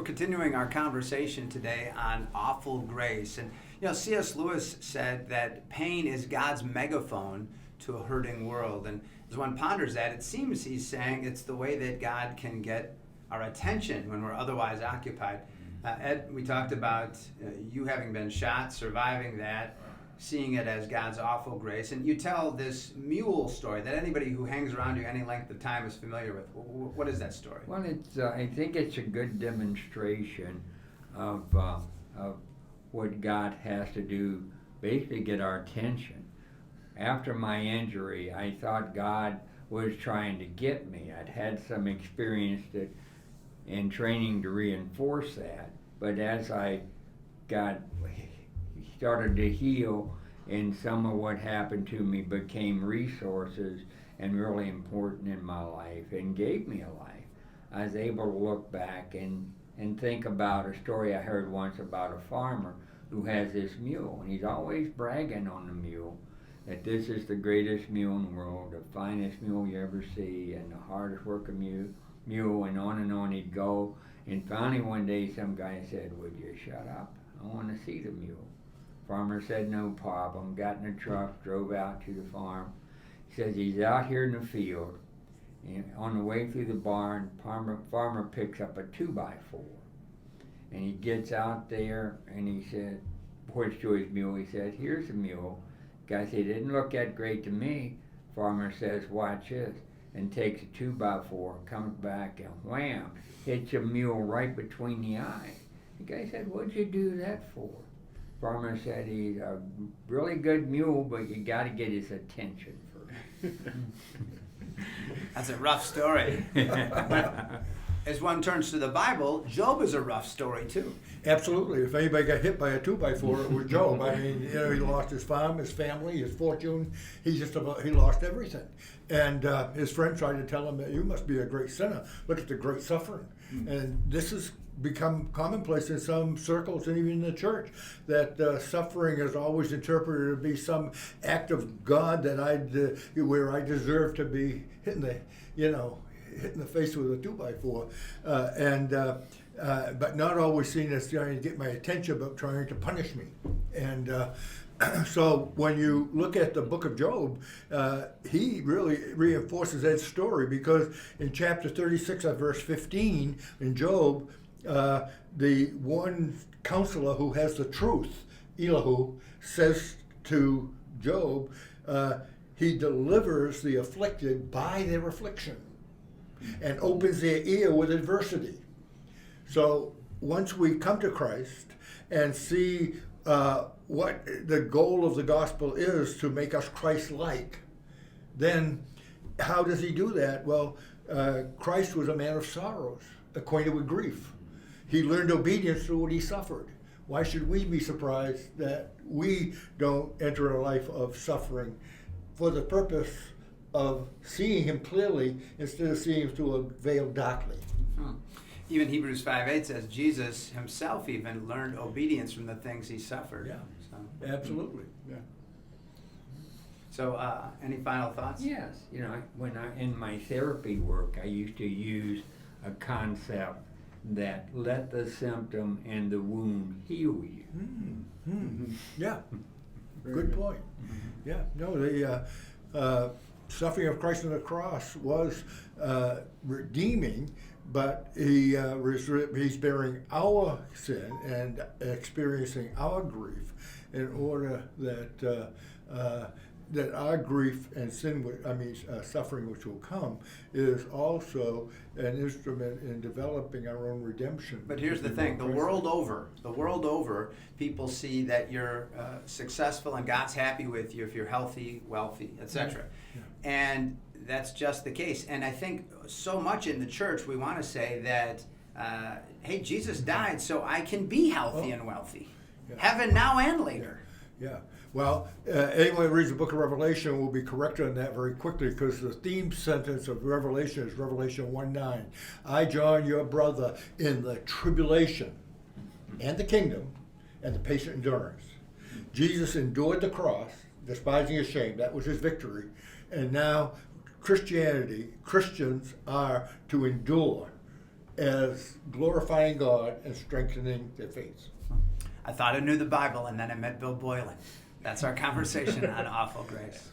We're continuing our conversation today on awful grace. And, C.S. Lewis said that pain is God's megaphone to a hurting world. And as one ponders that, it seems he's saying it's the way that God can get our attention when we're otherwise occupied. Ed, we talked about you having been shot, surviving that, seeing it as God's awful grace. And you tell this mule story that anybody who hangs around you any length of time is familiar with. What is that story? Well, I think it's a good demonstration of what God has to do, basically get our attention. After my injury, I thought God was trying to get me. I'd had some experience in training to reinforce that. But as I started to heal, and some of what happened to me became resources and really important in my life and gave me a life. I was able to look back and think about a story I heard once about a farmer who has this mule, and he's always bragging on the mule that this is the greatest mule in the world, the finest mule you ever see, and the hardest working mule, and on he'd go. And finally one day some guy said, "Would you shut up? I want to see the mule." Farmer said, "No problem." Got in a truck, drove out to the farm. He says he's out here in the field, and on the way through the barn, farmer picks up a 2x4. And he gets out there and he said, points to his mule, he said, "Here's a mule." Guy said, "It didn't look that great to me." Farmer says, "Watch this," and takes a 2x4, comes back and wham, hits a mule right between the eyes. The guy said, "What'd you do that for?" Farmer said, "He's a really good mule, but you got to get his attention first." That's a rough story. But as one turns to the Bible, Job is a rough story too. Absolutely. If anybody got hit by a 2x4, it was Job. I mean, he lost his farm, his family, his fortune. He lost everything. And his friend tried to tell him that you must be a great sinner. Look at the great suffering. And this has become commonplace in some circles and even in the church, that suffering is always interpreted to be some act of God that where I deserve to be hit in the face with a 2x4, but not always seen as trying to get my attention, but trying to punish me. And so when you look at the book of Job, he really reinforces that story, because in chapter 36 of verse 15 in Job, the one counselor who has the truth, Elihu, says to Job, he delivers the afflicted by their affliction and opens their ear with adversity. So once we come to Christ and see what the goal of the gospel is to make us Christ-like, then how does he do that? Well, Christ was a man of sorrows, acquainted with grief. He learned obedience through what he suffered. Why should we be surprised that we don't enter a life of suffering for the purpose of seeing him clearly instead of seeing him through a veil darkly? Even Hebrews 5:8 says Jesus himself even learned obedience from the things he suffered. Yeah, absolutely. Yeah. So, any final thoughts? Yes, in my therapy work, I used to use a concept that let the symptom and the wound heal you. Yeah, good point. Yeah, no, the suffering of Christ on the cross was redeeming, but he's bearing our sin and experiencing our grief in order that that our grief and suffering which will come is also an instrument in developing our own redemption. But here's the thing, the world over, people see that you're successful and God's happy with you if you're healthy, wealthy, etc. Yeah. And that's just the case. And I think so much in the church we want to say that, hey, Jesus died so I can be healthy and wealthy. Yeah. Heaven now and later. Yeah. Well, anyone who reads the book of Revelation will be corrected on that very quickly, because the theme sentence of Revelation is Revelation 1:9. I, John, your brother, in the tribulation and the kingdom and the patient endurance. Jesus endured the cross, despising his shame. That was his victory. And now Christians are to endure as glorifying God and strengthening their faith. I thought I knew the Bible, and then I met Bill Boylan. That's our conversation on Awful Grace.